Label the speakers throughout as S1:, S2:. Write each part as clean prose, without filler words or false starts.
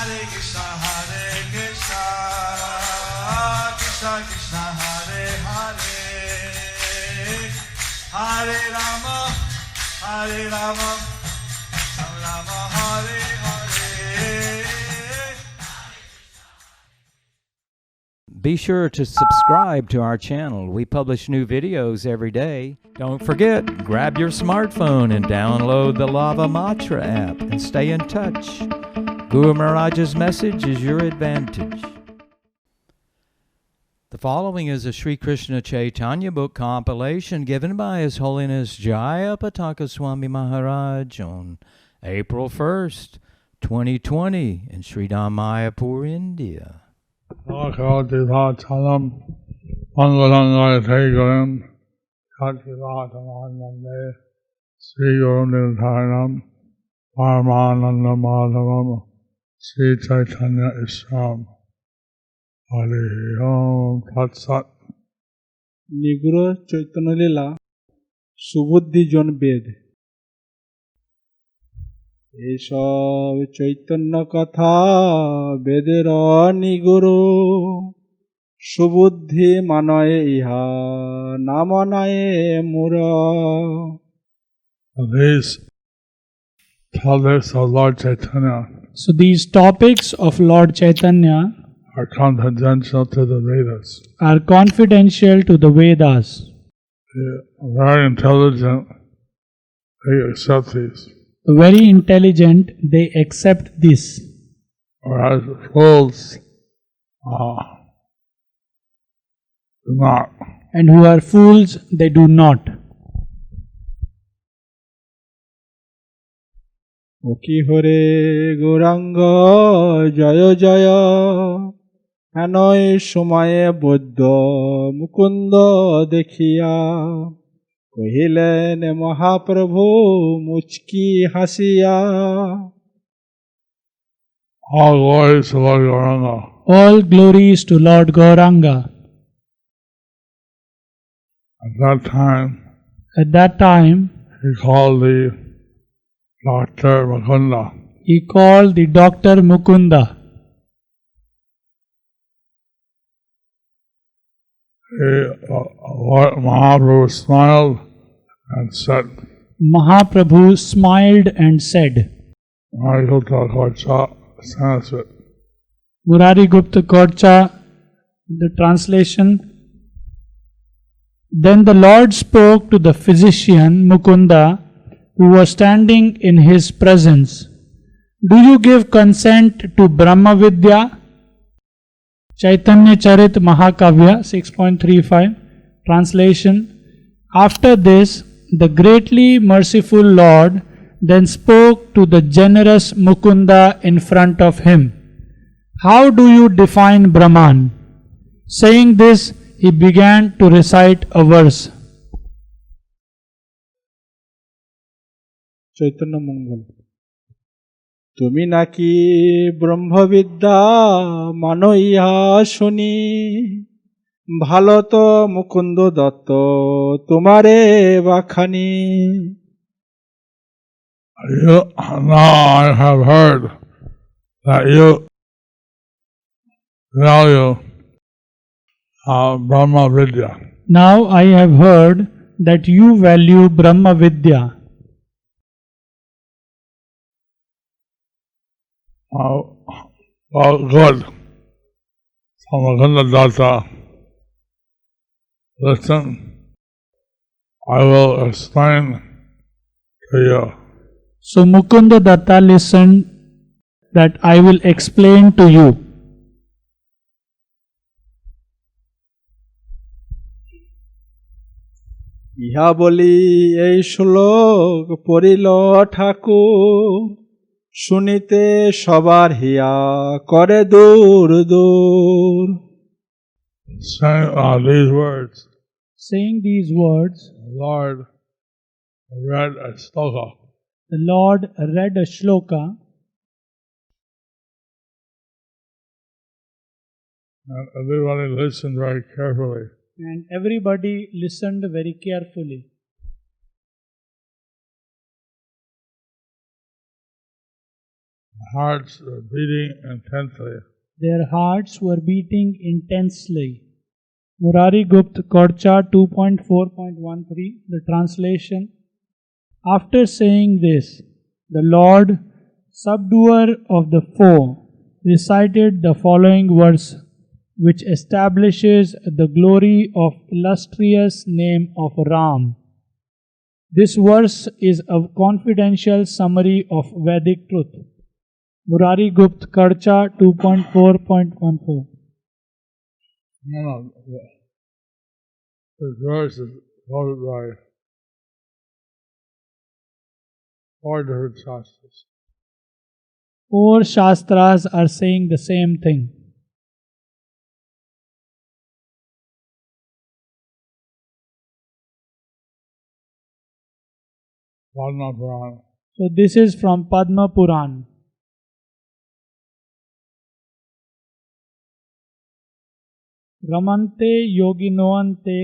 S1: Krishna Krishna Hare Hare, Hare Rama, Hare Rama, Rama Hare Hare.
S2: Be sure to subscribe to our channel. We publish new videos every day. Don't forget, grab your smartphone and download the Lava Matra app and stay in touch. Guru Maharaj's message is your advantage. The following is a Sri Krishna Caitanya Book compilation given by His Holiness Jayapataka Swami Maharaj on April 1st, 2020 in Sri Mayapur, India.
S3: Chalam Mangalangai Tegaram Kativatamahanande Sri Guruniltharam Paramananda Madhavam Sri Chaitanya Isram Hare Om Tat Sat.
S4: নিগুড় Chaitanya Leela সুবুদ্ধিজন বেদ। এইসব চৈতন্য কথা বেদের নিগুড়, সুবুদ্ধি মানয় ইহা না মনায় মূঢ়।
S3: These topics of Lord Chaitanya
S5: So these topics of Lord Chaitanya
S3: are confidential to the Vedas.
S5: are confidential to the Vedas.
S3: They are very intelligent. They accept these.
S5: Very intelligent, they accept this.
S3: Whereas fools do not.
S5: And who are fools, they do not.
S4: কি হরে গৌরাঙ্গ জয় জয়, হেনয় সময়ে বৈদ্য মুকুন্দ দেখিয়া কহিলেন মহাপ্রভু মুচকি হাসিয়া।
S3: All glories to Lord Gauranga.
S5: All glories to Lord Gauranga.
S3: At that time, he called the Dr. Mukunda.
S5: He called the Dr. Mukunda.
S3: Mahaprabhu smiled and said,
S5: Mahaprabhu smiled and said,
S3: Sanskrit.
S5: Murari Gupta Korcha, the translation. Then the Lord spoke to the physician Mukunda, who was standing in his presence. Do you give consent to Brahma Vidya? Chaitanya Charit Mahakavya 6.35. Translation. After this, the greatly merciful Lord then spoke to the generous Mukunda in front of him. How do you define Brahman? Saying this, he began to recite a verse.
S4: Chaitanya মঙ্গল। তুমি নাকি ব্রহ্মবিদ্যা মানো ইহা শুনি, ভালো তো মুকুন্দ দত্ত তোমারে বাখানি।
S3: Now I have heard that you value Brahma Vidya.
S5: Now I have heard that you value Brahma Vidya.
S3: Well, good. So Mukunda Datta, listen, I will explain to you.
S5: So Mukunda Datta, listen, that I will explain to you.
S4: ইহা বলি এই শ্লোক পড়িল ঠাকুর, শুনিতে সবার হিয়া করে দূর দূর।
S3: Saying these words, the Lord read a sloka.
S5: The Lord read a shloka,
S3: and everybody listened very carefully.
S5: And everybody listened very carefully.
S3: hearts were beating intensely.
S5: Their hearts were beating intensely. Murari Gupta Korcha 2.4.13, the translation. After saying this, the Lord, subduer of the foe, recited the following verse, which establishes the glory of illustrious name of Ram. This verse is a confidential summary of Vedic truth. Murari Gupta Karcha 2.4.14.
S3: No, this verse is quoted by 4 different shastras.
S5: 4 Shastras are saying the same thing.
S3: Padma Purana.
S5: So this is from Padma Puran. Ramante yoginoante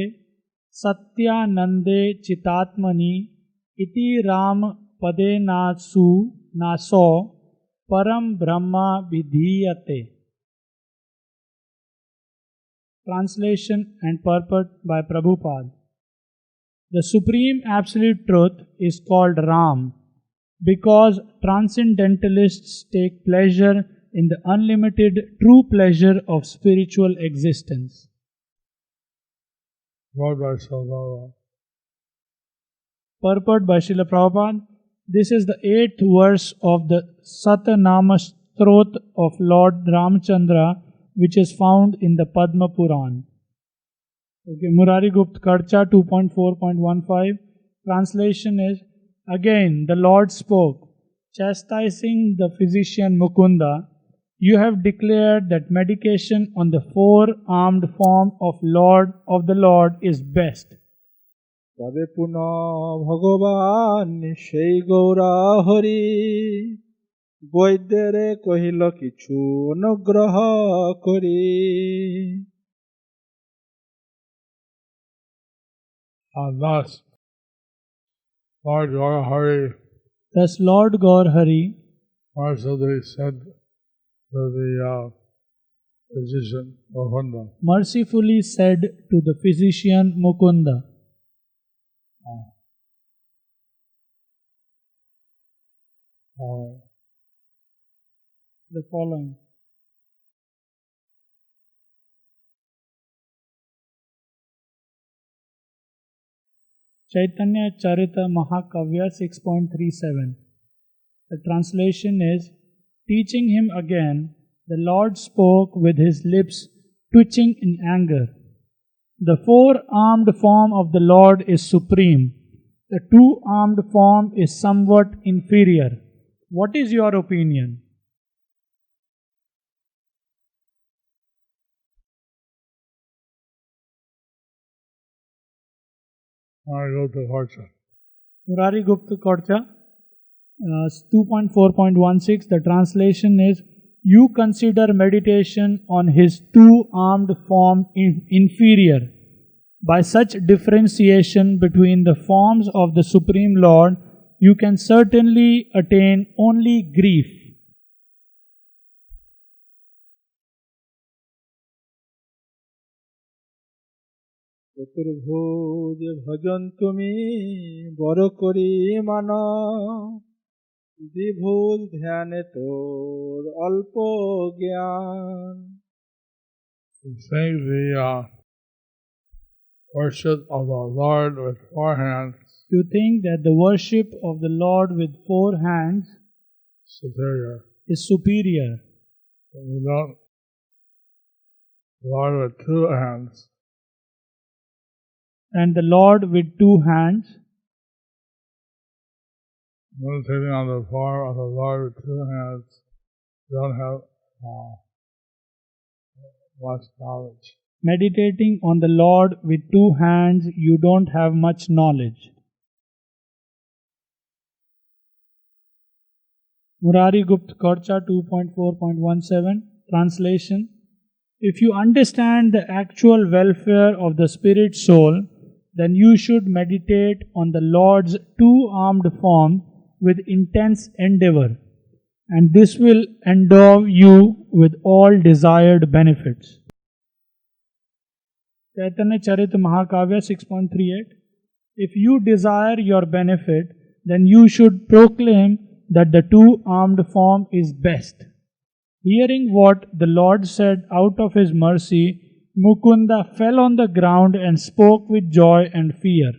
S5: satyanande chitatmani iti ram padenasu naso param brahma vidhiyate. Translation and purport by Prabhupada. The Supreme Absolute Truth is called Ram because transcendentalists take pleasure in the unlimited true pleasure of spiritual existence.
S3: Wrote by Srila.
S5: Purport by Srila Prabhupada. This is the 8th verse of the Satanama Strot of Lord Ramchandra, which is found in the Padma Puran. Okay, Murari Gupta Karcha 2.4.15. Translation is, again the Lord spoke, chastising the physician Mukunda, you have declared that medication on the 4-armed form of the Lord is best.
S4: তবে পুনঃ ভগবান সেই গৌরা হরি বৈদ্যরে কহিল কিছু অনুগ্রহ করি.
S3: And thus, Lord Gaurahari
S5: Thus Lord Gaurhari
S3: mercifully said to the physician Mukunda,
S5: mercifully said to the physician Mukunda, the following. Chaitanya Charita Mahakavya 6.37. The translation is, teaching him again, the Lord spoke with his lips twitching in anger. The 4-armed form of the Lord is supreme. The 2-armed form is somewhat inferior. What is your opinion? Murari Gupta Korcha 2.4.16. The translation is, you consider meditation on his 2-armed form inferior. By such differentiation between the forms of the Supreme Lord, you can certainly attain only grief.
S4: চতুর্ভুজ ভজন তুমি বড় করি মান দ্বিভুজ ধ্যানে তোর অল্প জ্ঞান.
S3: saying the worship of the Lord with 4 hands
S5: You think that the worship of the Lord with 4 hands
S3: superior.
S5: is superior.
S3: And you don't Lord with 2 hands.
S5: And the Lord with 2 hands,
S3: Meditating on the form of the Lord with 2 hands, you don't have much knowledge.
S5: meditating on the Lord with 2 hands, you don't have much knowledge. Murari Gupta Korcha 2.4.17. Translation. If you understand the actual welfare of the spirit soul, then you should meditate on the Lord's 2-armed form with intense endeavor. and this will endow you with all desired benefits. Chaitanya Charita Mahakavya 6.38. If you desire your benefit, then you should proclaim that the two-armed form is best. Hearing what the Lord said out of his mercy, Mukunda fell on the ground and spoke with joy and fear.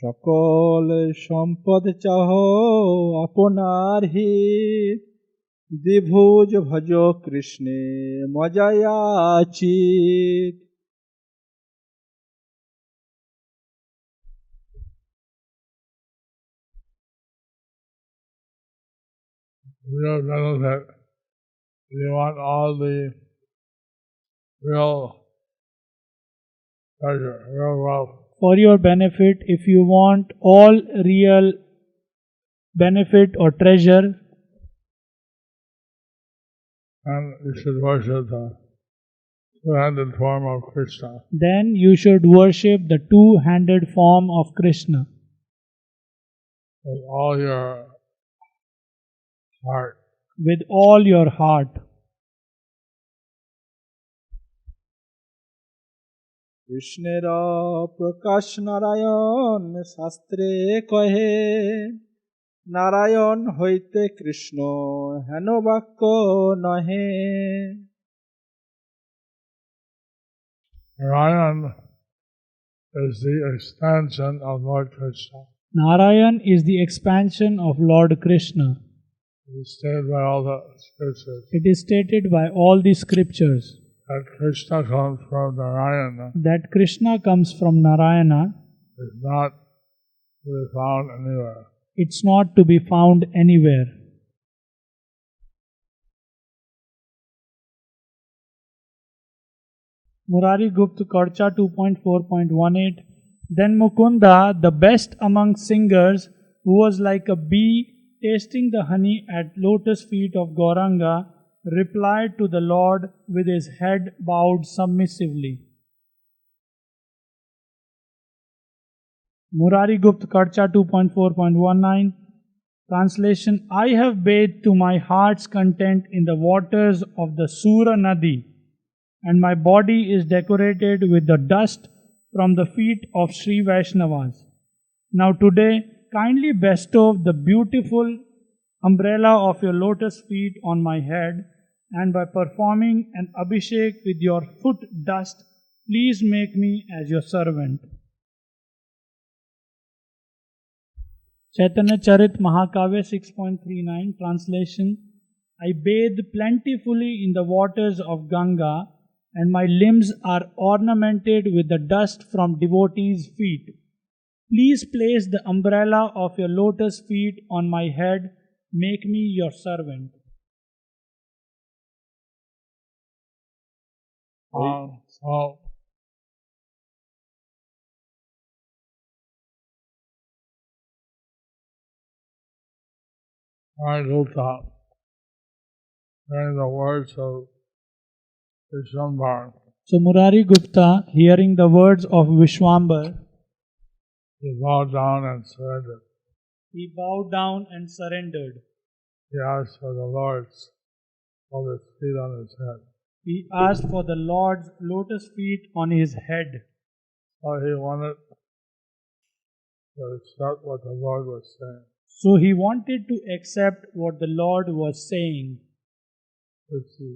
S4: সকল সম্পদ চাহ আপনার হিত দ্বিভুজ ভজ কৃষ্ণে মজায়াচিত
S3: real benefit. You want all the real treasure, real wealth.
S5: For your benefit, if you want all real benefit or treasure,
S3: And you should worship the two-handed form of Krishna.
S5: then you should worship the two-handed form of Krishna
S3: With all your heart.
S5: with all your heart.
S4: কৃষ্ণের প্রকাশ নারায়ণ শাস্ত্রে কহে নারায়ণ হইতে কৃষ্ণ হেন বাক্য নহে
S3: Narayan is the expansion of Lord Krishna.
S5: Narayan is the expansion of Lord Krishna.
S3: It is stated by all the scriptures
S5: It is stated by all the scriptures
S3: that Krishna comes from Narayana.
S5: that Krishna comes from Narayana.
S3: Is not to be found anywhere.
S5: It's not to be found anywhere. Murari Gupta Karcha 2.4.18. Then Mukunda, the best among singers, who was like a bee tasting the honey at lotus feet of Gauranga, replied to the Lord with his head bowed submissively. Murari Gupta Karcha 2.4.19. Translation: I have bathed to my heart's content in the waters of the Sura Nadi, and my body is decorated with the dust from the feet of Sri Vaishnavas. Now today, kindly bestow the beautiful umbrella of your lotus feet on my head, and by performing an abhishek with your foot dust, please make me as your servant. Chaitanya Charit Mahakavya 6.39. Translation: I bathe plentifully in the waters of Ganga, and my limbs are ornamented with the dust from devotees' feet. Please place the umbrella of your lotus feet on my head. Make me your servant.
S3: So, I looked up hearing the words of Vishwambar.
S5: So Murari Gupta, hearing the words of Vishwambar,
S3: He bowed down and surrendered.
S5: he bowed down and surrendered.
S3: He asked for the Lord's lotus feet on his head.
S5: He asked for the Lord's lotus feet on his head.
S3: So he wanted to accept what the Lord was saying.
S5: So he wanted to accept what the Lord was saying.
S3: Which he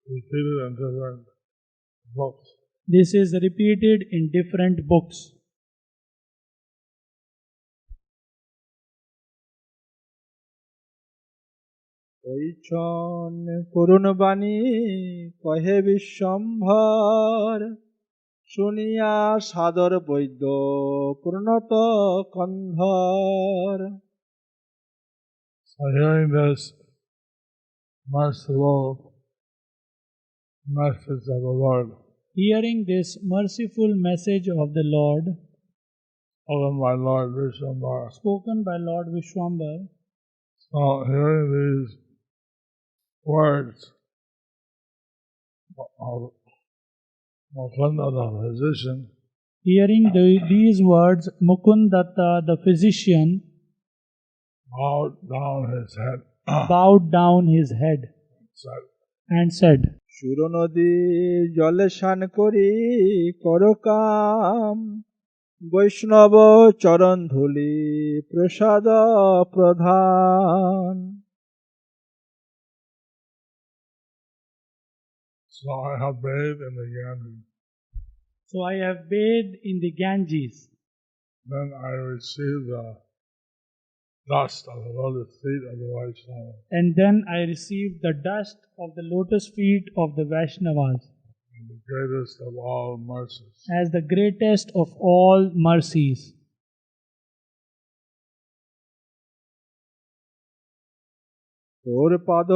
S3: repeated in different books.
S5: This is repeated in different books.
S4: পরিচ্ছন করুণ বাণী কহে বিশ্বম্ভর শুনিয়া সাদর বৈদ্য পূর্ণত কন্ধর
S3: So hearing this merciful message of the Lord,
S5: Hearing this merciful message of the Lord,
S3: spoken by Lord Vishwambar.
S5: spoken by Lord Vishwambar,
S3: So hearing these words of Mukunda the physician,
S5: Hearing these words, Mukundatta, the physician,
S3: bowed down his head
S5: bowed down his head and said,
S4: সুরনদী জলে স্নান করি করকাম বৈষ্ণব চরণ ধুলি প্রসাদ প্রধান.
S3: So I have bathed in the Ganges.
S5: So I have bathed in the Ganges.
S3: Then I received the dust of the lotus feet of the Vaishnavas.
S5: And then I received the dust of the lotus feet of the Vaishnavas
S3: The greatest of all mercies.
S5: as the greatest of all mercies.
S4: তোর পাদ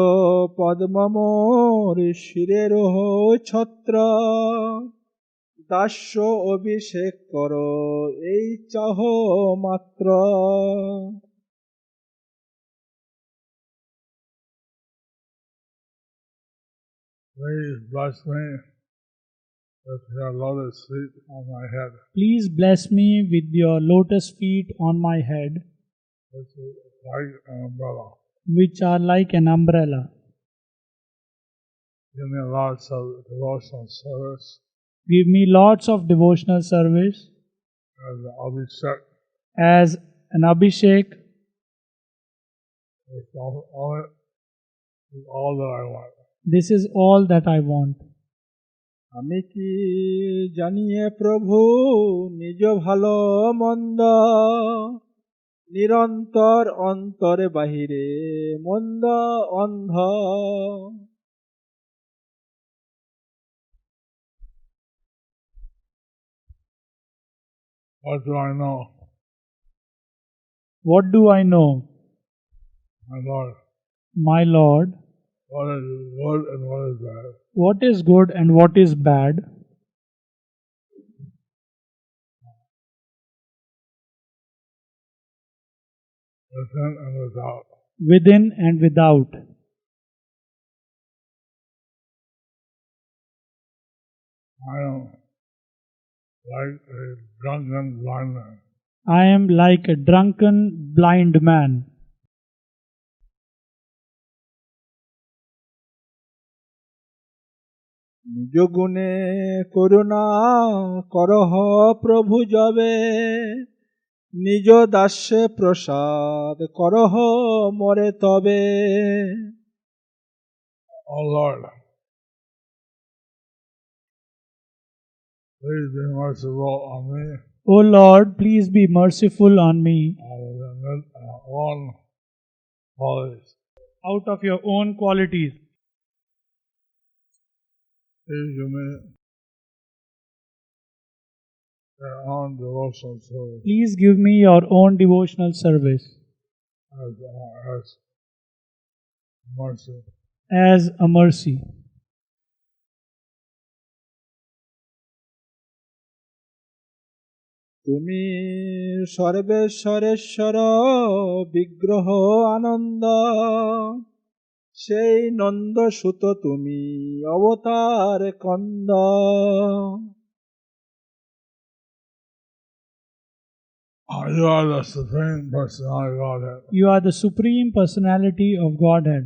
S4: পদ্মমোর শিরের ছত্র দাস্য অভিষেক কর এই চাহ মাত্র.
S3: Please bless me with your lotus feet on my head,
S5: Please bless me with your lotus feet on my head,
S3: which is like an umbrella.
S5: which are like an umbrella.
S3: Give me lots of devotional service
S5: Give me lots of devotional service
S3: as an abhishek
S5: as an abhishek.
S3: with all that I want.
S5: This is all that I want.
S4: আমি কি জানিয়ে প্রভু নিজ ভালো মন্দ নিরন্তর অন্তরে বাহিরে মন্দ অন্ধ.
S3: What do I know,
S5: What do I know,
S3: my Lord?
S5: my Lord?
S3: What is good and what is bad?
S5: What is good and what is bad?
S3: Within and without.
S5: Within and without.
S3: I am like a drunken blind man.
S5: I am like a drunken blind man.
S4: নিজ গুণে করুণা করহ প্রভু যবে নিজ দাস্যে প্রসাদ করহ মরে তবে.
S3: Oh Lord, please be merciful on me
S5: O Lord, please be merciful on me
S3: out of your own
S5: out of your own
S3: qualities.
S5: qualities.
S3: Please give me your own devotional service
S5: Please give me your own devotional service
S3: as mercy.
S5: as a mercy.
S4: তুমি সর্বেশ্বরেশ্বর বিগ্রহ আনন্দ সেই নন্দ সুত তুমি অবতার কন্দ.
S3: You are the Supreme Personality of Godhead.
S5: You are the Supreme Personality of Godhead,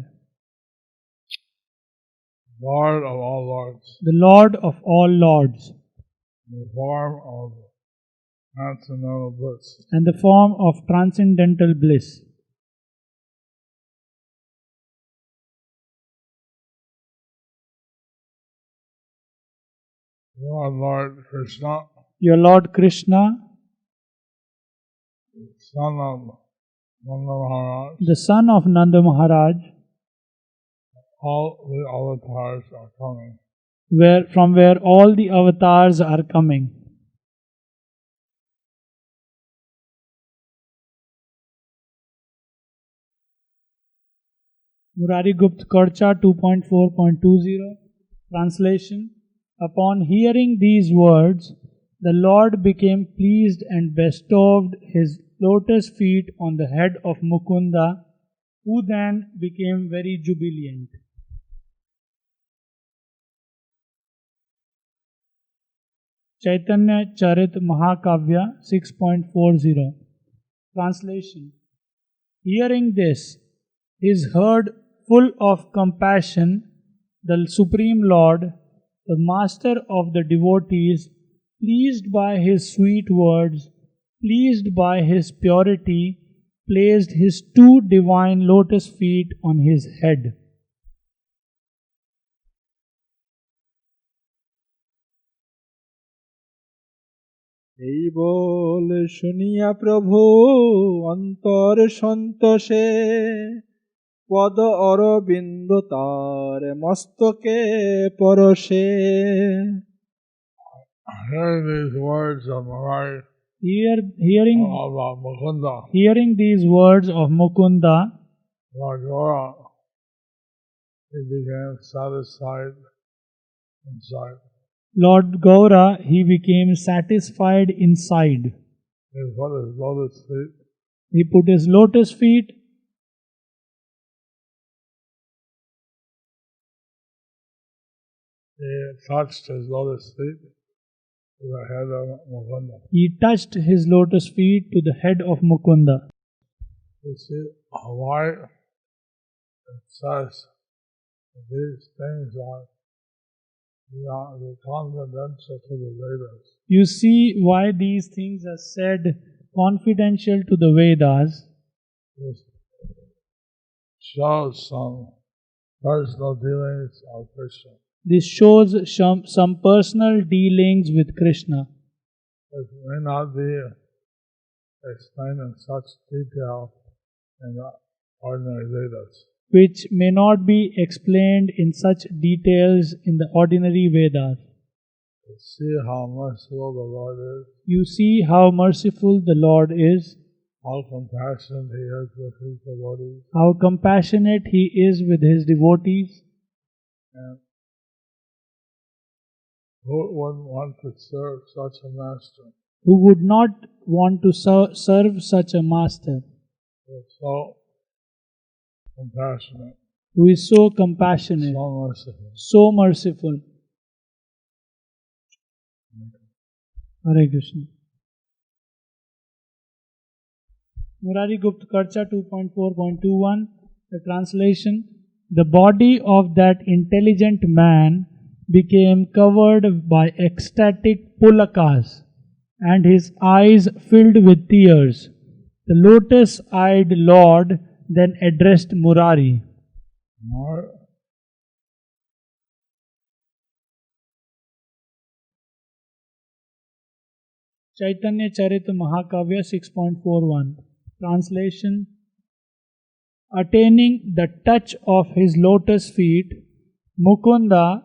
S3: Lord of all lords,
S5: the Lord of all lords,
S3: the form of transcendental bliss.
S5: and the form of transcendental bliss.
S3: You are Lord Krishna,
S5: Your Lord Krishna,
S3: son of Nanda Maharaj.
S5: the son of Nanda Maharaj,
S3: All the avatars are coming.
S5: from where all the avatars are coming. Murari Gupta Karcha 2.4.20 Translation. Upon hearing these words, the Lord became pleased and bestowed his lotus feet on the head of Mukunda, who then became very jubilant. Chaitanya Charit Mahakavya 6.40. Translation. Hearing this, his heart full of compassion, the Supreme Lord, the Master of the devotees, pleased by his sweet words, pleased by his purity, placed his two divine lotus feet on his head.
S4: এই বল শুনিয়া প্রভু অন্তর সন্তোষে পদ অরবিন্দ তার মস্তকে পরশে।
S3: Hearing these words of Murari,
S5: Hearing
S3: Mukunda,
S5: hearing these words of Mukunda,
S3: Lord Gaura, he became satisfied inside.
S5: Lord Gaura, he became satisfied inside.
S3: He put his lotus feet
S5: He put his lotus feet,
S3: he touched his lotus feet to the head of Mukunda.
S5: he touched his lotus feet to the head of Mukunda.
S3: You see why it says these things are the confidential to the Vedas.
S5: You see why these things are said confidential to the Vedas.
S3: This shows some personal dealings of Krishna.
S5: This shows some personal dealings with Krishna,
S3: It may not be explained in such detail in the ordinary Vedas.
S5: which may not be explained in such details in the ordinary Vedas.
S3: You see how merciful the Lord is,
S5: You see how merciful the Lord is,
S3: how compassionate He is with His devotees,
S5: how compassionate He is with His devotees,
S3: and who wouldn't want to serve such a master
S5: who would not want to serve such a master,
S3: who is so compassionate,
S5: who is so compassionate,
S3: so merciful.
S5: so merciful. Hare Krishna. Murari Gupta Karcha 2.4.21. The translation. The body of that intelligent man became covered by ecstatic pulakas, and his eyes filled with tears. The lotus-eyed Lord then addressed Murari.
S3: More
S5: Chaitanya Charita Mahakavya 6.41. Translation. Attaining the touch of his lotus feet, Mukunda,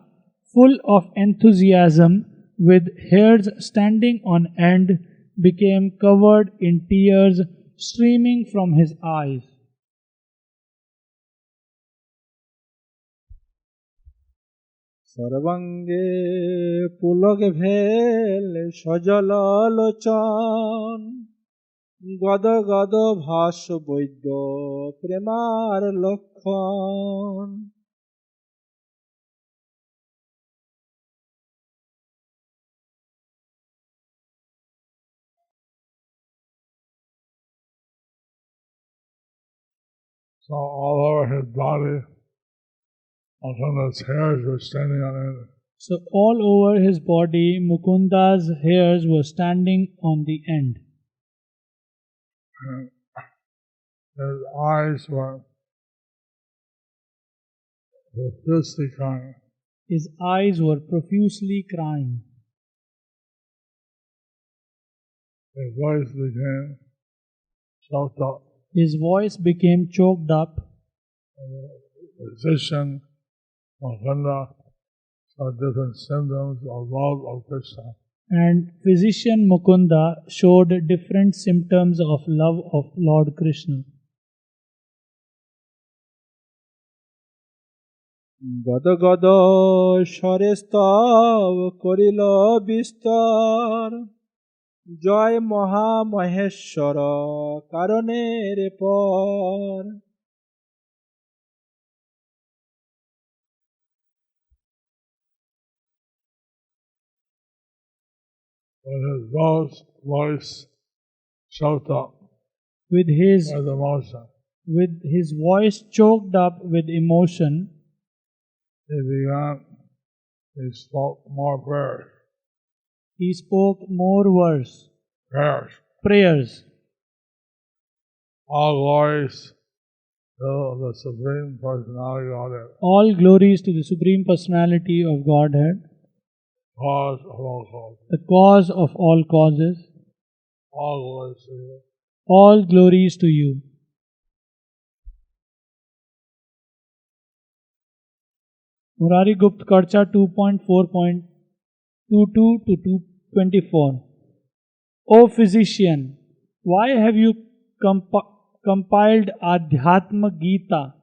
S5: full of enthusiasm, with hairs standing on end, became covered in tears streaming from his eyes.
S4: সর্বাঙ্গে পুলক ভেল সজল লোচন গদ গদ ভাস বৈদ্য প্রেমার লক্ষণ।
S3: so all over his body, Mukunda's hairs were standing on it.
S5: So all over his body, Mukunda's hairs were standing on the end.
S3: And his eyes were profusely crying.
S5: His eyes were profusely crying.
S3: His voice became choked up.
S5: His voice became choked up.
S3: And the physician, Mukunda, saw different symptoms of love of Krishna.
S5: And physician Mukunda showed different symptoms of love of Lord Krishna.
S4: গদ গদ স্বরে স্তব করিল বিস্তর জয় মহামহেশ্বর কারণের পর।
S3: with his voice choked up
S5: with his
S3: with emotion.
S5: voice choked up with emotion,
S3: He spoke more prayers.
S5: he spoke more prayers.
S3: All glories to the Supreme Personality of Godhead,
S5: All glories to the Supreme Personality of Godhead,
S3: cause of all causes.
S5: the cause of all causes.
S3: All glories to you.
S5: All glories to you. Murari Gupta Karcha 2.4.22 to 224. O physician, why have you compiled Adhyatma Gita?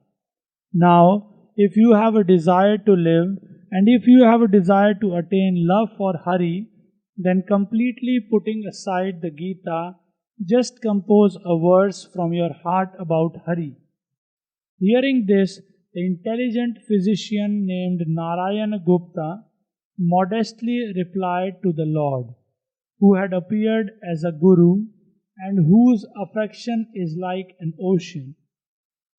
S5: Now, if you have a desire to live, and if you have a desire to attain love for Hari, then completely putting aside the Gita, just compose a verse from your heart about Hari. Hearing this, the intelligent physician named Narayana Gupta modestly replied to the Lord, who had appeared as a guru and whose affection is like an ocean.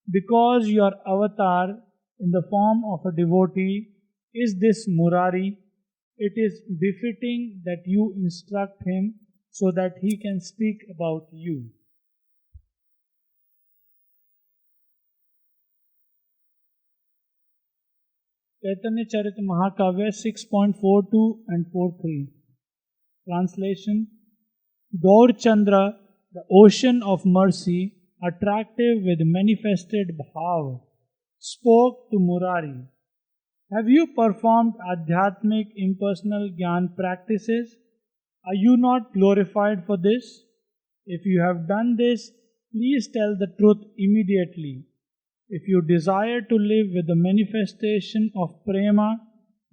S5: Because your avatar in the form of a devotee is this Murari, it is befitting that you instruct him so that he can speak about you. Chaitanya Charita Mahakavya 6.42 and 43. Translation: Gaur Chandra, the ocean of mercy, attractive with manifested bhav, spoke to Murari. Have you performed Adhyatmic impersonal Gyan practices? Are you not glorified for this? If you have done this, please tell the truth immediately. If you desire to live with the manifestation of prema,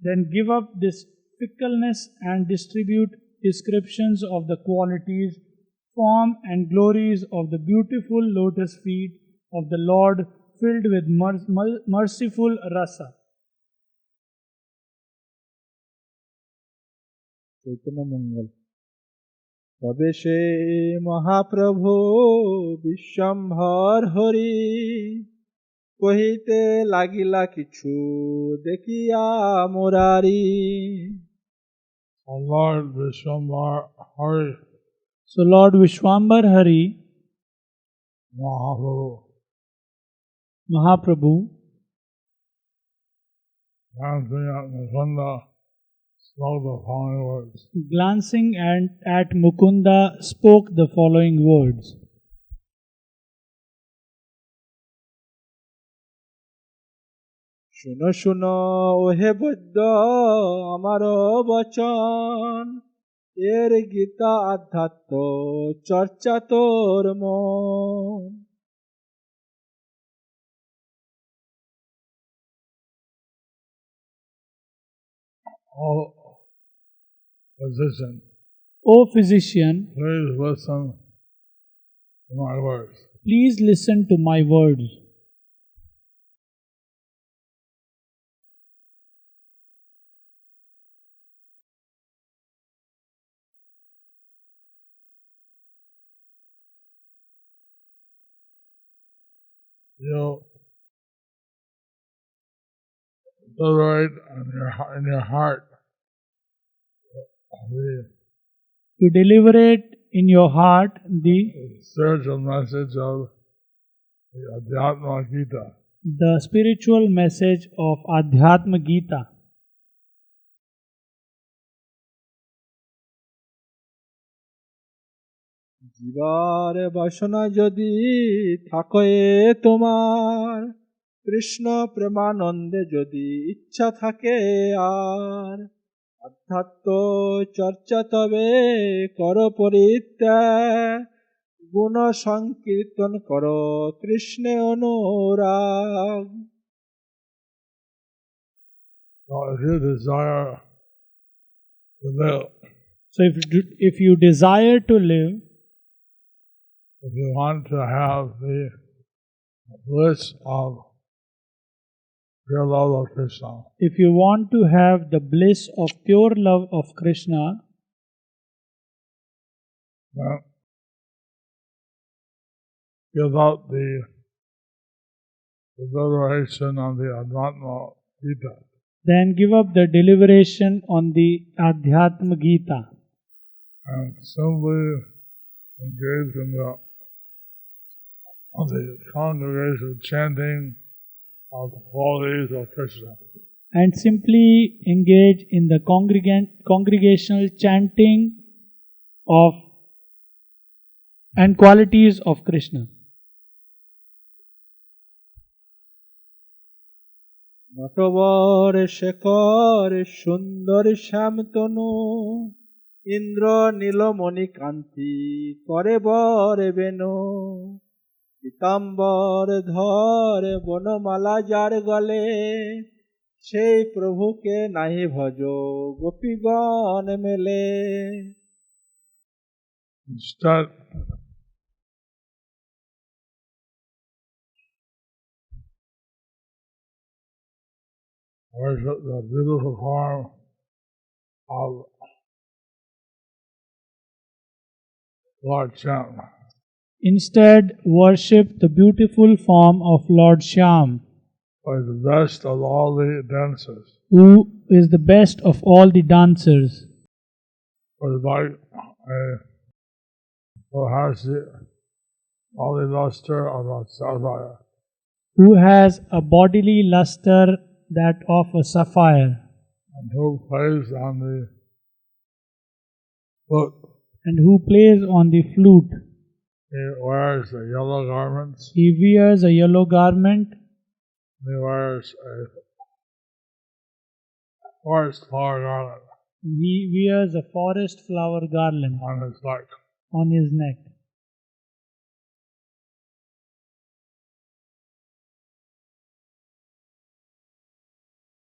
S5: then give up this fickleness and distribute descriptions of the qualities, form and glories of the beautiful lotus feet of the Lord filled with merciful rasa.
S4: Chaitanya মঙ্গল তবে সে মহাপ্রভু বিশ্বম্ভর হরি কহিতে লাগিলা কিছু দেখিয়া Murari.
S3: O Lord Vishwambar Hari,
S5: So Lord Vishwambar Hari, Mahaprabhu,
S3: glancing
S5: at Mukunda, spoke the following words.
S4: শুনো শুনো ওহে বৈদ্য আমার বচন এর গীতা আধ্যাত্ম চর্চা তোর মন।
S5: O physician, please listen to my words.
S3: You deliberate in your heart
S5: To deliberate in your heart the
S3: spiritual message of the Adhyatma Gita.
S5: The spiritual message of Adhyatma Gita.
S4: জীবার বাসনা যদি থাকে তোমার কৃষ্ণ প্রেমানন্দে যদি ইচ্ছা থাকে আর আধ্যাত্ম চর্চা তবে কর পরিত্যাগ গুণ সংকীর্তন কর কৃষ্ণে অনুরাগ।
S5: So if you desire to live,
S3: if you want to have the bliss of pure love of Krishna,
S5: if you want to have the bliss of pure love of Krishna,
S3: Then give up the deliberation on the Advatma Gita.
S5: Then give up the deliberation on the Adhyatma Gita
S3: And simply engage in the congregational chanting of the qualities of Krishna.
S5: and simply engage in the congregational chanting of and qualities of Krishna.
S4: Natwar Shekhar সুন্দর শ্যামতনু ইন্দ্র নীলমণি কান্তি করে বর বেনু পীতাম্বর ধর বনমালা যার গলে সেই প্রভুকে নাহি ভজ গোপীগণ মেলে।
S3: Instead, worship the beautiful form of Lord Shyam.
S5: Instead, worship the beautiful form of Lord Shyam,
S3: Who is the best of all the dancers.
S5: who is the best of all the dancers,
S3: Who is like who has the holy luster of a sapphire.
S5: who has a bodily luster that of a sapphire,
S3: And who plays on the flute.
S5: and who plays on the flute.
S3: He wears the yellow garments.
S5: He wears a yellow garment.
S3: He wears a forest flower garland
S5: He wears a forest flower garland
S3: on his neck.
S5: on his neck.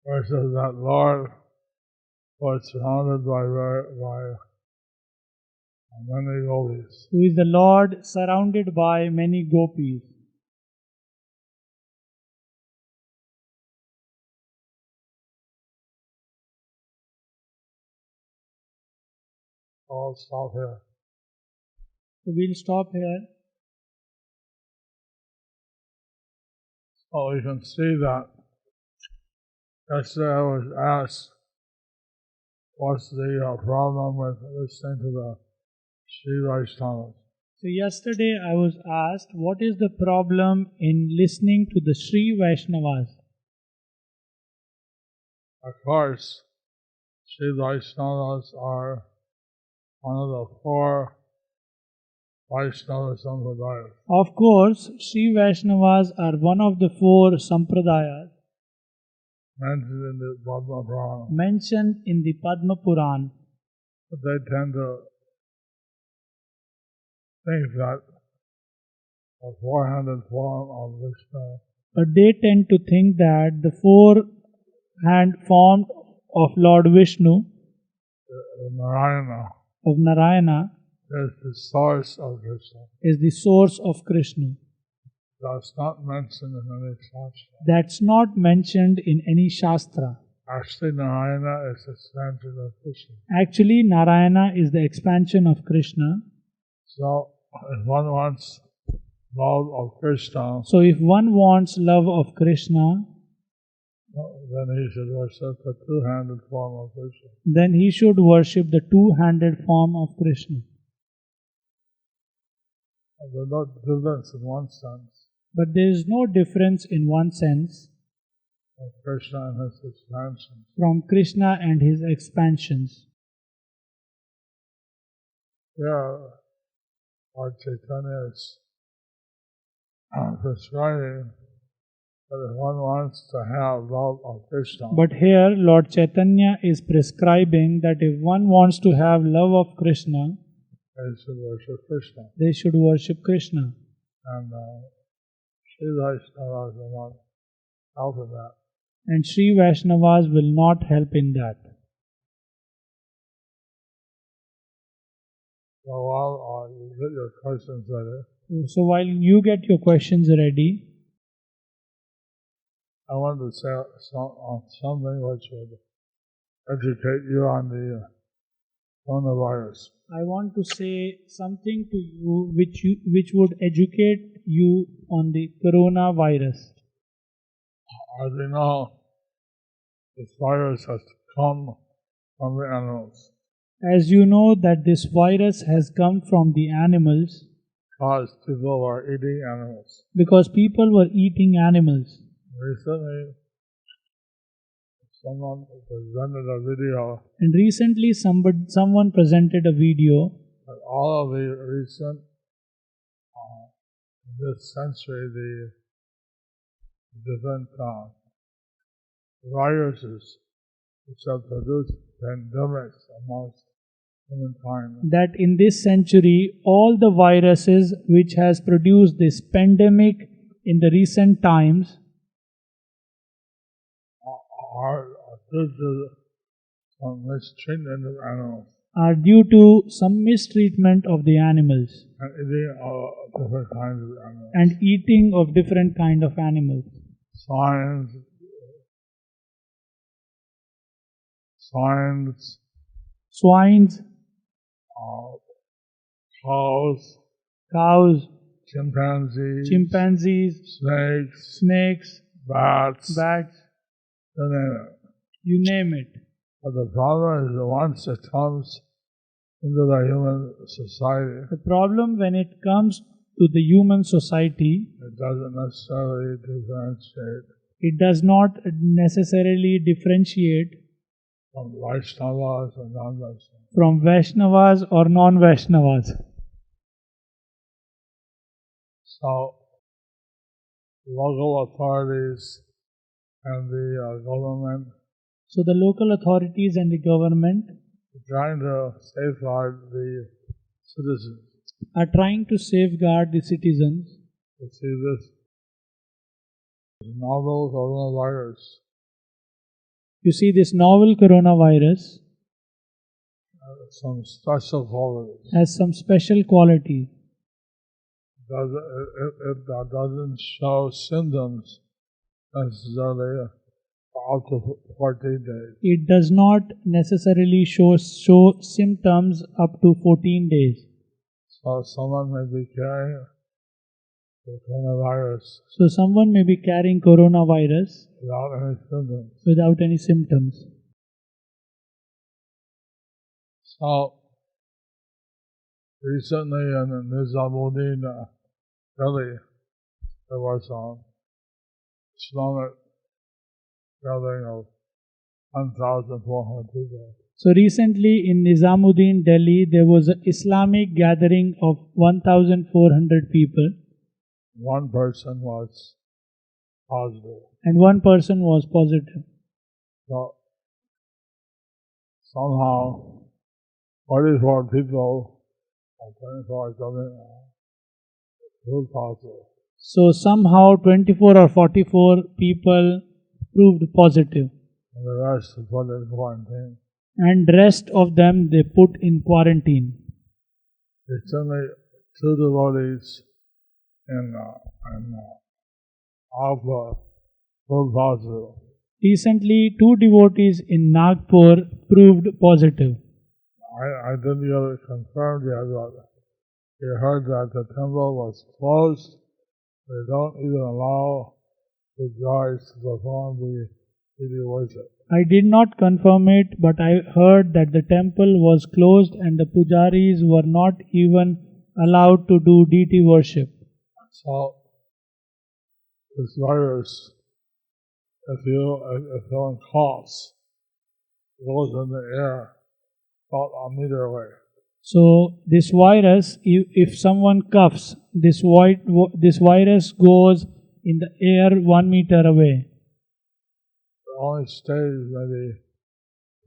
S3: Where it says that Lord was surrounded by many gopis.
S5: Who is the Lord surrounded by many gopis.
S3: I'll stop here.
S5: So we'll stop here.
S3: So you can see that yesterday I was asked what's the problem with listening to the Sri Vaishnavas.
S5: So yesterday I was asked, what is the problem in listening to the Sri Vaishnavas?
S3: Of course, Sri Vaishnavas are one of the four Vaishnava Sampradayas.
S5: Of course, Sri Vaishnavas are one of the four sampradayas
S3: mentioned in the Padma Purana.
S5: mentioned in the Padma Puran.
S3: But they tend to think that the four-handed form of Vishnu
S5: But they tend to think that the four-hand form of Lord Vishnu, of Narayana,
S3: is the source of Krishna.
S5: is the source of Krishna.
S3: That's not mentioned in any Shastra.
S5: That's not mentioned in any Shastra.
S3: Actually, Narayana is the expansion of Krishna.
S5: Actually, Narayana is the expansion of Krishna.
S3: So, if one wants love of Krishna,
S5: So if one wants love of Krishna,
S3: then he should worship the two-handed form of Krishna.
S5: then he should worship the two-handed form of Krishna.
S3: There's no difference in one sense
S5: But there is no difference in one sense
S3: of Krishna and his expansion.
S5: from Krishna and his expansions.
S3: Here, Lord Chaitanya is prescribing that if one wants to have love of Krishna,
S5: But here Lord Chaitanya is prescribing that if one wants to have love of Krishna,
S3: they should worship Krishna.
S5: they should worship Krishna.
S3: And Sri Vaishnavas will not help in that.
S5: And Sri Vaishnavas will not help in that.
S3: So while you get your questions ready,
S5: So while you get your questions ready,
S3: I want to say something which would educate you on the coronavirus.
S5: I want to say something to you which would educate you on the coronavirus.
S3: As we know, this virus has come from the animals,
S5: As you know that this virus has come from the animals
S3: because people were eating animals.
S5: because people were eating animals.
S3: Recently, someone presented a video
S5: And recently someone presented a video
S3: that all of the recent, in this century, the different viruses which have produced pandemics amongst humankind
S5: that in this century all the viruses which has produced this pandemic in the recent times
S3: are due to some mistreatment of animals
S5: are due to some mistreatment of the animals
S3: and eating of different kinds of animals.
S5: and eating of different kind of animals. Swines,
S3: Cows,
S5: cows,
S3: chimpanzees,
S5: snakes,
S3: bats,
S5: bats,
S3: you name it.
S5: you name it.
S3: But the problem is that once it comes into the human society,
S5: The problem when it comes to the human society,
S3: it doesn't necessarily differentiate
S5: it does not necessarily differentiate
S3: from Vaishnavas and non-Vaishnavas.
S5: from Vaishnavas or non-Vaishnavas.
S3: So, local authorities and the government
S5: So the local authorities and the government
S3: are trying to safeguard the citizens.
S5: are trying to safeguard the citizens.
S3: You see this novel coronavirus
S5: You see, this novel coronavirus
S3: some special qualities.
S5: has some special quality.
S3: It doesn't show symptoms necessarily for up to 14 days.
S5: It does not necessarily show symptoms up to 14 days.
S3: So someone may be carrying the coronavirus
S5: So someone may be carrying coronavirus
S3: without any symptoms.
S5: without any symptoms.
S3: So recently in Nizamuddin, Delhi, there was an Islamic gathering of 1,400 people.
S5: So recently in Nizamuddin, Delhi, there was an Islamic gathering of 1,400 people
S3: One person was positive.
S5: and one person was positive.
S3: So somehow 44 people or 24 something proved positive.
S5: So somehow 24 or 44 people proved positive
S3: And the rest was put in quarantine.
S5: and rest of them they put in quarantine.
S3: Recently, two devotees in Agwa proved positive.
S5: Recently, two devotees in Nagpur proved positive.
S3: I didn't get it confirmed yet, but we heard that the temple was closed. They don't even allow the guys to perform the deity worship.
S5: I did not confirm it, but I heard that the temple was closed and the pujaris were not even allowed to do deity worship.
S3: So, this virus, if someone coughs, goes in the air about a meter away.
S5: So this virus, if someone coughs, this virus goes in the air 1 meter away.
S3: It only stays maybe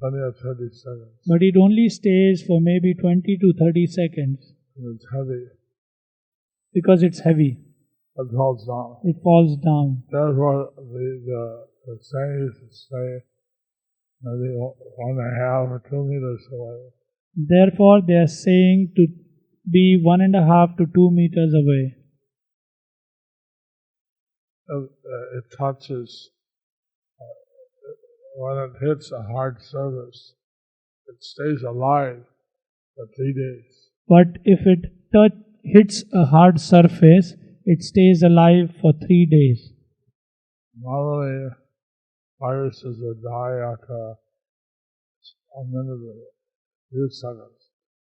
S3: 20 or 30 seconds.
S5: But it only stays for maybe 20 to 30 seconds
S3: And it's heavy.
S5: because it's heavy.
S3: It falls down.
S5: It falls down.
S3: Therefore, the saying is to say maybe 1.5 or 2 meters away.
S5: Therefore, they are saying to be 1.5 to 2 meters away.
S3: It touches, when it hits a hard surface, it stays alive for 3 days.
S5: But if it hits a hard surface, it stays alive for 3 days.
S3: Normally, viruses will die after a minute or few seconds.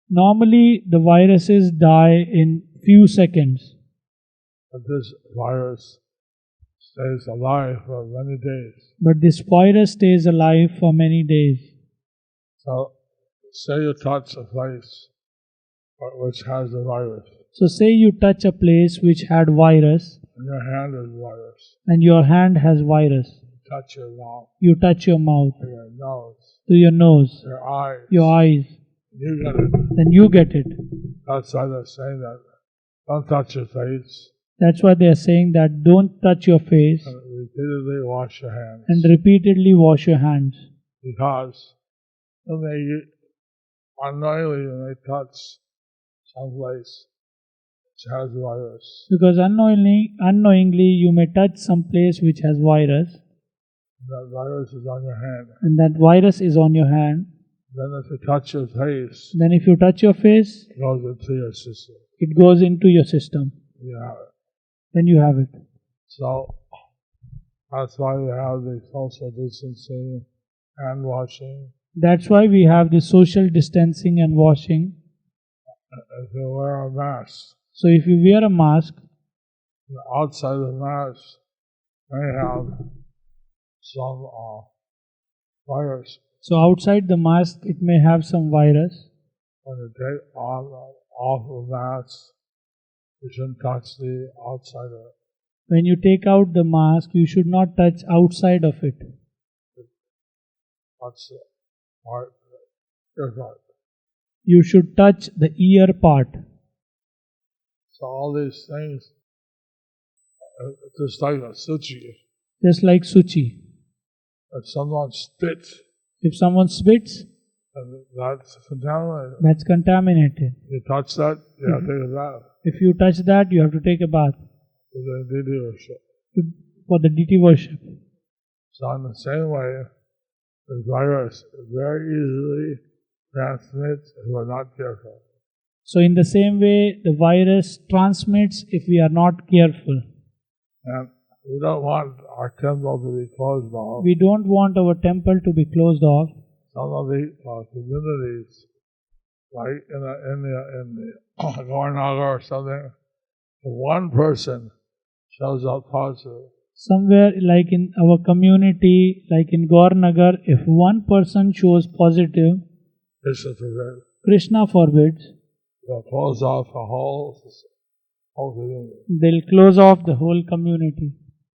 S5: Normally, the viruses die in few seconds.
S3: But this virus stays alive for many days.
S5: But this virus stays alive for many days.
S3: So, say you touch a place which has the virus,
S5: So say you touch a place which had virus
S3: and your hand is virus.
S5: and your hand has virus.
S3: Touch your mouth,
S5: You touch your mouth,
S3: your nose,
S5: to your nose,
S3: your eyes.
S5: your eyes,
S3: You get it.
S5: then you get it.
S3: That's why they're saying that. Don't touch your face.
S5: That's why they are saying that don't touch your face
S3: And repeatedly wash your hands.
S5: and repeatedly wash your hands.
S3: Because unknowingly you may touch someplace which has virus.
S5: Because unknowingly you may touch some place which has virus,
S3: That virus is on your hand.
S5: and that virus is on your hand.
S3: Then if you touch your face,
S5: Then if you touch your face,
S3: it goes into your system.
S5: it goes into your system.
S3: You have it.
S5: Then you have it.
S3: So that's why we have the social distancing, hand washing.
S5: That's why we have the social distancing and washing.
S3: If you wear a mask,
S5: So if you wear a mask,
S3: the outside of the mask may have some virus.
S5: so outside the mask it may have some virus.
S3: When you take off the mask, you shouldn't touch the outside of it.
S5: When you take out the mask, you should not touch outside of it.
S3: Touch the part, your part.
S5: You should touch the ear part.
S3: So all these things, just like a suchi,
S5: Just like suchi.
S3: if someone spits,
S5: If someone spits,
S3: that's contaminated.
S5: that's contaminated.
S3: You touch that, you have to take a bath.
S5: If you touch that, you have to take a bath
S3: So they do worship.
S5: for the deity worship.
S3: So in the same way, the virus very easily transmits if we're not careful.
S5: So in the same way, the virus transmits if we are not careful.
S3: And we don't want our temple to be closed off.
S5: We don't want our temple to be closed off.
S3: Some of the communities, like in the Gornagar or something, if one person shows up positive,
S5: Somewhere like in our community, like in Gaurnagar, if one person shows positive,
S3: this is the
S5: Krishna forbids,
S3: they'll close off the whole community.
S5: they'll close off the whole community.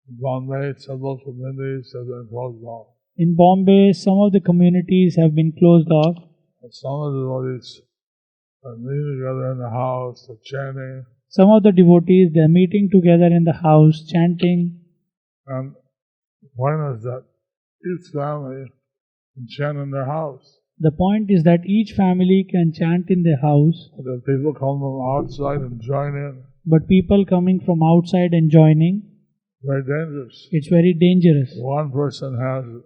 S3: In Bombay, several communities have been closed off.
S5: In Bombay, some of the communities have been closed off.
S3: And some of the devotees are meeting together in the house, they're chanting,
S5: Some of the devotees, they are meeting together in the house, chanting.
S3: and the point is that each family can chant in their house.
S5: The point is that each family can chant in their house,
S3: And then people come from outside and join in.
S5: but people coming from outside and joining,
S3: Very dangerous.
S5: it's very dangerous.
S3: One person has it.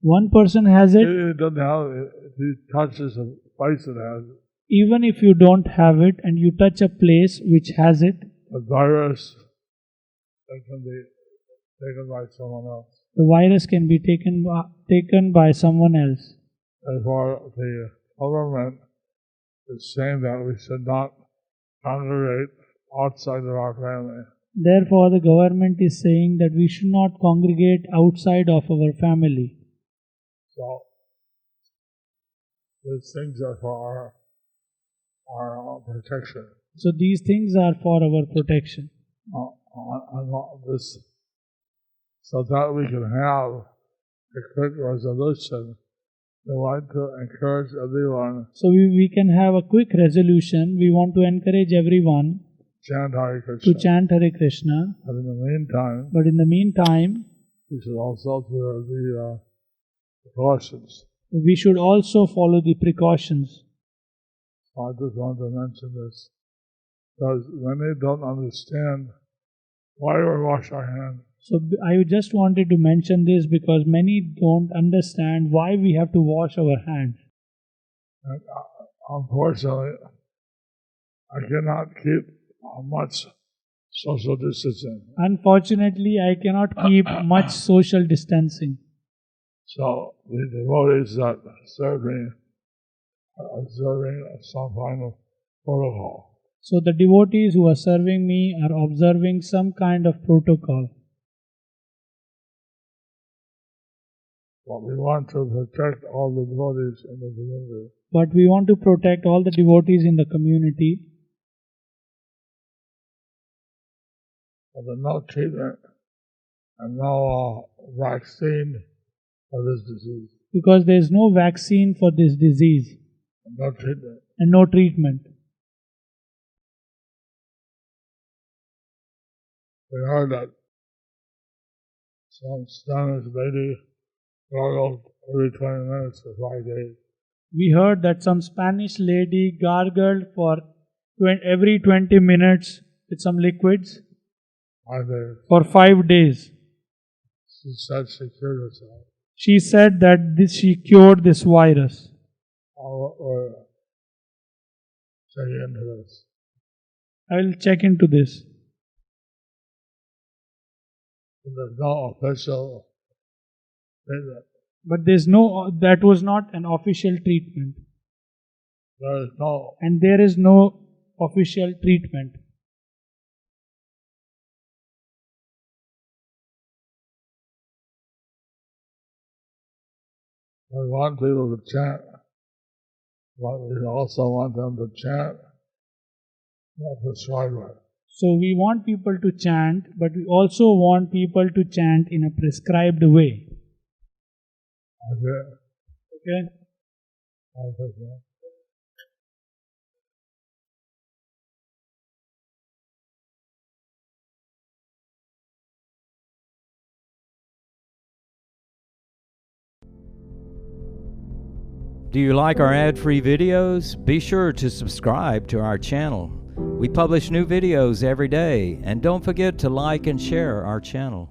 S5: One person has it,
S3: It doesn't have it. If he touches a place that has it,
S5: even if you don't have it and you touch a place which has it,
S3: the virus that can be taken by someone else.
S5: the virus can be taken by someone else.
S3: Therefore, the government is saying that we should not congregate outside of our family.
S5: Therefore, the government is saying that we should not congregate outside of our family.
S3: So, these things are for our protection.
S5: So these things are for our protection.
S3: So that we can have a quick resolution, we want to encourage everyone
S5: So we can have a quick resolution. We want to encourage everyone
S3: chant Hare Krishna.
S5: to chant Hare Krishna.
S3: But in the meantime,
S5: But in the meantime,
S3: we should also do the precautions.
S5: we should also follow the precautions.
S3: I just want to mention this because when they don't understand why we wash our hands,
S5: So I just wanted to mention this because many don't understand why we have to wash our hands.
S3: and unfortunately, I cannot keep much social distancing.
S5: Unfortunately, I cannot keep much social distancing.
S3: So the devotees that serve me are observing some kind of protocol.
S5: So the devotees who are serving me are observing some kind of protocol.
S3: But we want to protect all the devotees in the community.
S5: But we want to protect all the devotees in the community.
S3: But there's no treatment and no vaccine for this disease.
S5: Because there is no vaccine for this disease.
S3: And no treatment.
S5: And no treatment.
S3: We heard that some Spanish lady gargled every 20 minutes for 5 days.
S5: We heard that some Spanish lady gargled for every 20 minutes with some liquids
S3: 5 days.
S5: for 5 days.
S3: She said she cured herself.
S5: She said that she cured this virus.
S3: We're checking into this.
S5: I will check into this.
S3: There's no official treatment.
S5: But that was not an official treatment. And there is no official treatment.
S3: We want people to chant, but we also want them to chant in a prescribed way.
S5: So we want people to chant, but we also want people to chant in a prescribed way. Okay?
S2: Do you like our ad-free videos? Be sure to subscribe to our channel. We publish new videos every day, and don't forget to like and share our channel.